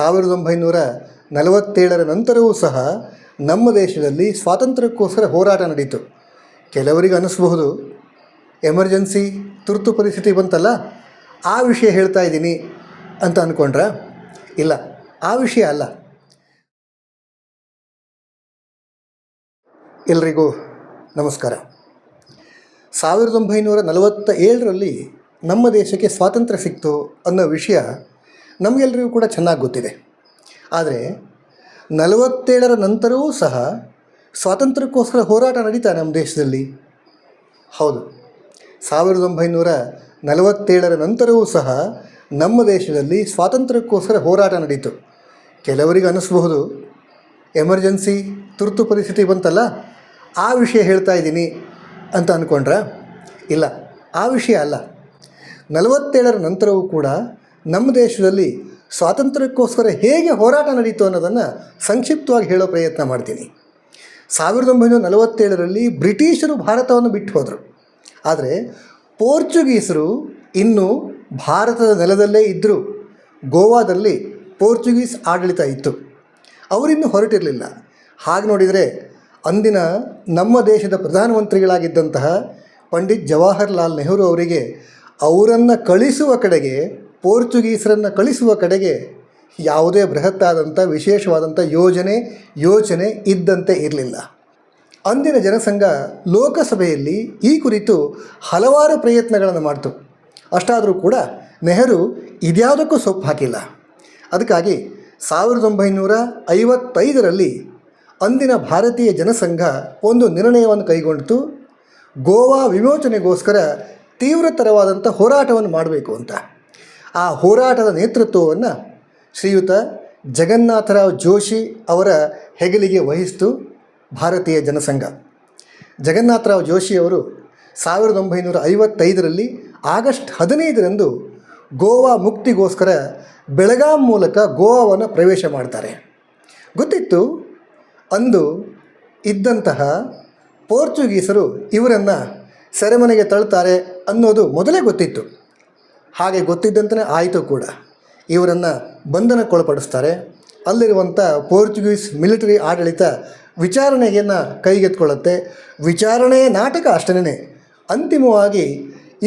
1947ರ ನಂತರವೂ ಸಹ ನಮ್ಮ ದೇಶದಲ್ಲಿ ಸ್ವಾತಂತ್ರ್ಯಕ್ಕೋಸ್ಕರ ಹೋರಾಟ ನಡೀತು. ಕೆಲವರಿಗೆ ಅನ್ನಿಸ್ಬಹುದು ಎಮರ್ಜೆನ್ಸಿ ತುರ್ತು ಪರಿಸ್ಥಿತಿ ಬಂತಲ್ಲ ಆ ವಿಷಯ ಹೇಳ್ತಾ ಇದ್ದೀನಿ ಅಂತ ಅಂದ್ಕೊಂಡ್ರ? ಇಲ್ಲ, ಆ ವಿಷಯ ಅಲ್ಲ. ಎಲ್ರಿಗೂ ನಮಸ್ಕಾರ. 1947ರಲ್ಲಿ ನಮ್ಮ ದೇಶಕ್ಕೆ ಸ್ವಾತಂತ್ರ್ಯ ಸಿಕ್ತು ಅನ್ನೋ ವಿಷಯ ನಮಗೆಲ್ಲರಿಗೂ ಕೂಡ ಚೆನ್ನಾಗಿ ಗೊತ್ತಿದೆ. ಆದರೆ 47ರ ನಂತರವೂ ಸಹ ಸ್ವಾತಂತ್ರ್ಯಕ್ಕೋಸ್ಕರ ಹೋರಾಟ ನಡೀತಾ ನಮ್ಮ ದೇಶದಲ್ಲಿ? ಹೌದು, 1947ರ ನಂತರವೂ ಸಹ ನಮ್ಮ ದೇಶದಲ್ಲಿ ಸ್ವಾತಂತ್ರ್ಯಕ್ಕೋಸ್ಕರ ಹೋರಾಟ ನಡೀತು. ಕೆಲವರಿಗೆ ಅನ್ನಿಸ್ಬಹುದು ಎಮರ್ಜೆನ್ಸಿ ತುರ್ತು ಪರಿಸ್ಥಿತಿ ಬಂತಲ್ಲ ಆ ವಿಷಯ ಹೇಳ್ತಾ ಇದ್ದೀನಿ ಅಂತ ಅಂದ್ಕೊಂಡ್ರ? ಇಲ್ಲ, ಆ ವಿಷಯ ಅಲ್ಲ. 47ರ ನಂತರವೂ ಕೂಡ ನಮ್ಮ ದೇಶದಲ್ಲಿ ಸ್ವಾತಂತ್ರ್ಯಕ್ಕೋಸ್ಕರ ಹೇಗೆ ಹೋರಾಟ ನಡೀತು ಅನ್ನೋದನ್ನು ಸಂಕ್ಷಿಪ್ತವಾಗಿ ಹೇಳೋ ಪ್ರಯತ್ನ ಮಾಡ್ತೀನಿ. 1947ರಲ್ಲಿ ಬ್ರಿಟಿಷರು ಭಾರತವನ್ನು ಬಿಟ್ಟು ಹೋದರು. ಆದರೆ ಪೋರ್ಚುಗೀಸರು ಇನ್ನೂ ಭಾರತದ ನೆಲದಲ್ಲೇ ಇದ್ದರು. ಗೋವಾದಲ್ಲಿ ಪೋರ್ಚುಗೀಸ್ ಆಡಳಿತ ಇತ್ತು, ಅವರಿನ್ನೂ ಹೊರಟಿರಲಿಲ್ಲ. ಹಾಗೆ ನೋಡಿದರೆ ಅಂದಿನ ನಮ್ಮ ದೇಶದ ಪ್ರಧಾನಮಂತ್ರಿಗಳಾಗಿದ್ದಂತಹ ಪಂಡಿತ್ ಜವಾಹರ್ಲಾಲ್ ನೆಹರು ಅವರಿಗೆ ಅವರನ್ನು ಕಳಿಸುವ ಕಡೆಗೆ, ಪೋರ್ಚುಗೀಸರನ್ನು ಕಳಿಸುವ ಕಡೆಗೆ ಯಾವುದೇ ಬೃಹತ್ತಾದಂಥ ವಿಶೇಷವಾದಂಥ ಯೋಚನೆ ಇದ್ದಂತೆ ಇರಲಿಲ್ಲ. ಅಂದಿನ ಜನಸಂಘ ಲೋಕಸಭೆಯಲ್ಲಿ ಈ ಕುರಿತು ಹಲವಾರು ಪ್ರಯತ್ನಗಳನ್ನು ಮಾಡ್ತು. ಅಷ್ಟಾದರೂ ಕೂಡ ನೆಹರು ಇದ್ಯಾವುದಕ್ಕೂ ಸೊಪ್ಪು ಹಾಕಿಲ್ಲ. ಅದಕ್ಕಾಗಿ 1955ರಲ್ಲಿ ಅಂದಿನ ಭಾರತೀಯ ಜನಸಂಘ ಒಂದು ನಿರ್ಣಯವನ್ನು ಕೈಗೊಂಡಿತು. ಗೋವಾ ವಿಮೋಚನೆಗೋಸ್ಕರ ತೀವ್ರತರವಾದಂಥ ಹೋರಾಟವನ್ನು ಮಾಡಬೇಕು ಅಂತ. ಆ ಹೋರಾಟದ ನೇತೃತ್ವವನ್ನು ಶ್ರೀಯುತ ಜಗನ್ನಾಥರಾವ್ ಜೋಶಿ ಅವರ ಹೆಗಲಿಗೆ ವಹಿಸಿತು ಭಾರತೀಯ ಜನಸಂಘ. ಜಗನ್ನಾಥರಾವ್ ಜೋಶಿಯವರು 1955ರಲ್ಲಿ ಆಗಸ್ಟ್ 15ರಂದು ಗೋವಾ ಮುಕ್ತಿಗೋಸ್ಕರ ಬೆಳಗಾಂ ಮೂಲಕ ಗೋವಾವನ್ನು ಪ್ರವೇಶ ಮಾಡ್ತಾರೆ. ಗೊತ್ತಿತ್ತು, ಅಂದು ಇದ್ದಂತಹ ಪೋರ್ಚುಗೀಸರು ಇವರನ್ನು ಸೆರೆಮನೆಗೆ ತಳ್ತಾರೆ ಅನ್ನೋದು ಮೊದಲೇ ಗೊತ್ತಿತ್ತು. ಹಾಗೆ ಗೊತ್ತಿದ್ದಂತಲೇ ಆಯಿತು ಕೂಡ. ಇವರನ್ನು ಬಂಧನಕ್ಕೊಳಪಡಿಸ್ತಾರೆ. ಅಲ್ಲಿರುವಂಥ ಪೋರ್ಚುಗೀಸ್ ಮಿಲಿಟರಿ ಆಡಳಿತ ವಿಚಾರಣೆಯನ್ನು ಕೈಗೆತ್ಕೊಳ್ಳುತ್ತೆ. ವಿಚಾರಣೆ ನಾಟಕ ಅಷ್ಟೇ. ಅಂತಿಮವಾಗಿ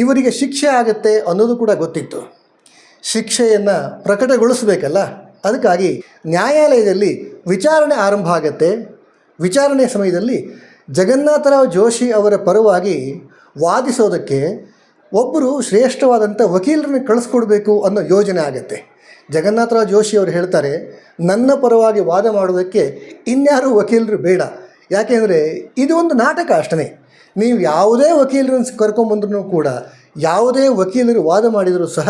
ಇವರಿಗೆ ಶಿಕ್ಷೆ ಆಗುತ್ತೆ ಅನ್ನೋದು ಕೂಡ ಗೊತ್ತಿತ್ತು. ಶಿಕ್ಷೆಯನ್ನು ಪ್ರಕಟಗೊಳಿಸಬೇಕಲ್ಲ, ಅದಕ್ಕಾಗಿ ನ್ಯಾಯಾಲಯದಲ್ಲಿ ವಿಚಾರಣೆ ಆರಂಭ ಆಗುತ್ತೆ. ವಿಚಾರಣೆ ಸಮಯದಲ್ಲಿ ಜಗನ್ನಾಥರಾವ್ ಜೋಶಿ ಅವರ ಪರವಾಗಿ ವಾದಿಸೋದಕ್ಕೆ ಒಬ್ಬರು ಶ್ರೇಷ್ಠವಾದಂಥ ವಕೀಲರನ್ನು ಕಳಿಸ್ಕೊಡ್ಬೇಕು ಅನ್ನೋ ಯೋಜನೆ ಆಗುತ್ತೆ. ಜಗನ್ನಾಥರಾವ್ ಜೋಶಿ ಅವರು ಹೇಳ್ತಾರೆ, ನನ್ನ ಪರವಾಗಿ ವಾದ ಮಾಡೋದಕ್ಕೆ ಇನ್ಯಾರೂ ವಕೀಲರು ಬೇಡ. ಯಾಕೆಂದರೆ ಇದು ಒಂದು ನಾಟಕ ಅಷ್ಟೇ. ನೀವು ಯಾವುದೇ ವಕೀಲರನ್ನು ಕರ್ಕೊಂಬಂದ್ರೂ ಕೂಡ, ಯಾವುದೇ ವಕೀಲರು ವಾದ ಮಾಡಿದರೂ ಸಹ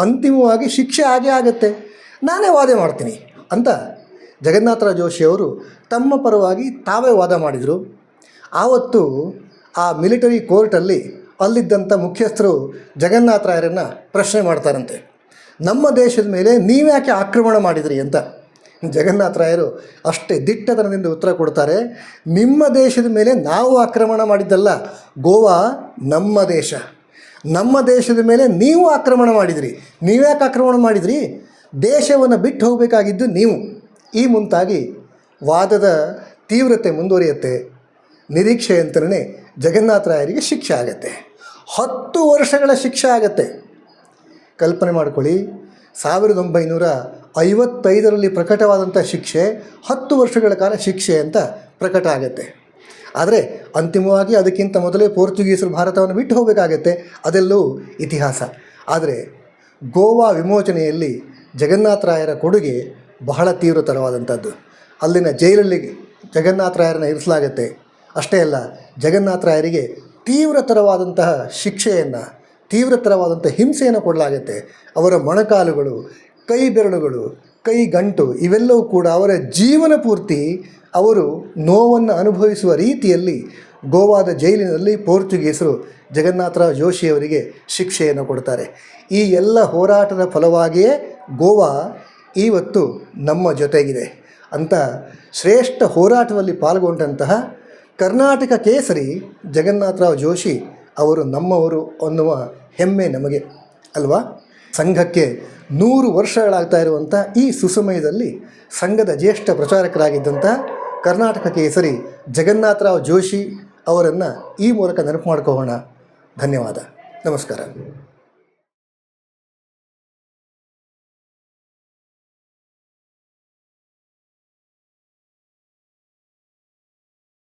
ಅಂತಿಮವಾಗಿ ಶಿಕ್ಷೆ ಆಗೇ ಆಗುತ್ತೆ, ನಾನೇ ವಾದ ಮಾಡ್ತೀನಿ ಅಂತ ಜಗನ್ನಾಥರಾವ್ ಜೋಶಿ ಅವರು ತಮ್ಮ ಪರವಾಗಿ ತಾವೇ ವಾದ ಮಾಡಿದರು. ಆವತ್ತು ಆ ಮಿಲಿಟರಿ ಕೋರ್ಟಲ್ಲಿ ಅಲ್ಲಿದ್ದಂಥ ಮುಖ್ಯಸ್ಥರು ಜಗನ್ನಾಥರಾಯರನ್ನು ಪ್ರಶ್ನೆ ಮಾಡ್ತಾರಂತೆ, ನಮ್ಮ ದೇಶದ ಮೇಲೆ ನೀವ್ಯಾಕೆ ಆಕ್ರಮಣ ಮಾಡಿದ್ರಿ ಅಂತ. ಜಗನ್ನಾಥರಾಯರು ಅಷ್ಟೇ ದಿಟ್ಟತನದಿಂದ ಉತ್ತರ ಕೊಡ್ತಾರೆ, ನಿಮ್ಮ ದೇಶದ ಮೇಲೆ ನಾವು ಆಕ್ರಮಣ ಮಾಡಿದ್ದಲ್ಲ, ಗೋವಾ ನಮ್ಮ ದೇಶ, ನಮ್ಮ ದೇಶದ ಮೇಲೆ ನೀವು ಆಕ್ರಮಣ ಮಾಡಿದಿರಿ. ನೀವ್ಯಾಕೆ ಆಕ್ರಮಣ ಮಾಡಿದಿರಿ? ದೇಶವನ್ನು ಬಿಟ್ಟು ಹೋಗಬೇಕಾಗಿದ್ದು ನೀವು. ಈ ಮುಂತಾಗಿ ವಾದದ ತೀವ್ರತೆ ಮುಂದುವರಿಯುತ್ತೆ. ನಿರೀಕ್ಷೆಯಂತಲೇ ಜಗನ್ನಾಥರಾಯರಿಗೆ ಶಿಕ್ಷೆ ಆಗುತ್ತೆ. 10 ವರ್ಷಗಳ ಶಿಕ್ಷೆ ಆಗುತ್ತೆ. ಕಲ್ಪನೆ ಮಾಡ್ಕೊಳ್ಳಿ, 1955ರಲ್ಲಿ ಪ್ರಕಟವಾದಂಥ ಶಿಕ್ಷೆ 10 ವರ್ಷಗಳ ಕಾಲ ಶಿಕ್ಷೆ ಅಂತ ಪ್ರಕಟ ಆಗುತ್ತೆ. ಆದರೆ ಅಂತಿಮವಾಗಿ ಅದಕ್ಕಿಂತ ಮೊದಲೇ ಪೋರ್ಚುಗೀಸರು ಭಾರತವನ್ನು ಬಿಟ್ಟು ಹೋಗಬೇಕಾಗತ್ತೆ, ಅದೆಲ್ಲವೂ ಇತಿಹಾಸ. ಆದರೆ ಗೋವಾ ವಿಮೋಚನೆಯಲ್ಲಿ ಜಗನ್ನಾಥರಾಯರ ಕೊಡುಗೆ ಬಹಳ ತೀವ್ರತರವಾದಂಥದ್ದು. ಅಲ್ಲಿನ ಜೈಲಲ್ಲಿ ಜಗನ್ನಾಥರಾಯರನ್ನು ಇರಿಸಲಾಗತ್ತೆ. ಅಷ್ಟೇ ಅಲ್ಲ, ಜಗನ್ನಾಥರಾಯರಿಗೆ ತೀವ್ರತರವಾದಂತಹ ಶಿಕ್ಷೆಯನ್ನು, ತೀವ್ರತರವಾದಂಥ ಹಿಂಸೆಯನ್ನು ಕೊಡಲಾಗುತ್ತೆ. ಅವರ ಮೊಣಕಾಲುಗಳು, ಕೈ ಬೆರಳುಗಳು, ಕೈ ಗಂಟು ಇವೆಲ್ಲವೂ ಕೂಡ ಅವರ ಜೀವನ ಪೂರ್ತಿ ಅವರು ನೋವನ್ನು ಅನುಭವಿಸುವ ರೀತಿಯಲ್ಲಿ ಗೋವಾದ ಜೈಲಿನಲ್ಲಿ ಪೋರ್ಚುಗೀಸರು ಜಗನ್ನಾಥರಾವ್ ಜೋಶಿಯವರಿಗೆ ಶಿಕ್ಷೆಯನ್ನು ಕೊಡ್ತಾರೆ. ಈ ಎಲ್ಲ ಹೋರಾಟದ ಫಲವಾಗಿಯೇ ಗೋವಾ ಇವತ್ತು ನಮ್ಮ ಜೊತೆಗಿದೆ ಅಂತ ಶ್ರೇಷ್ಠ ಹೋರಾಟದಲ್ಲಿ ಪಾಲ್ಗೊಂಡಂತಹ ಕರ್ನಾಟಕ ಕೇಸರಿ ಜಗನ್ನಾಥರಾವ್ ಜೋಶಿ ಅವರು ನಮ್ಮವರು ಅನ್ನುವ ಹೆಮ್ಮೆ ನಮಗೆ ಅಲ್ವಾ. ಸಂಘಕ್ಕೆ 100 ವರ್ಷಗಳಾಗ್ತಾ ಇರುವಂಥ ಈ ಸುಸಮಯದಲ್ಲಿ ಸಂಘದ ಜ್ಯೇಷ್ಠ ಪ್ರಚಾರಕರಾಗಿದ್ದಂಥ ಕರ್ನಾಟಕ ಕೇಸರಿ ಜಗನ್ನಾಥರಾವ್ ಜೋಶಿ ಅವರನ್ನು ಈ ಮೂಲಕ ನೆನಪು ಮಾಡ್ಕೊಳ್ಳೋಣ. ಧನ್ಯವಾದ. ನಮಸ್ಕಾರ.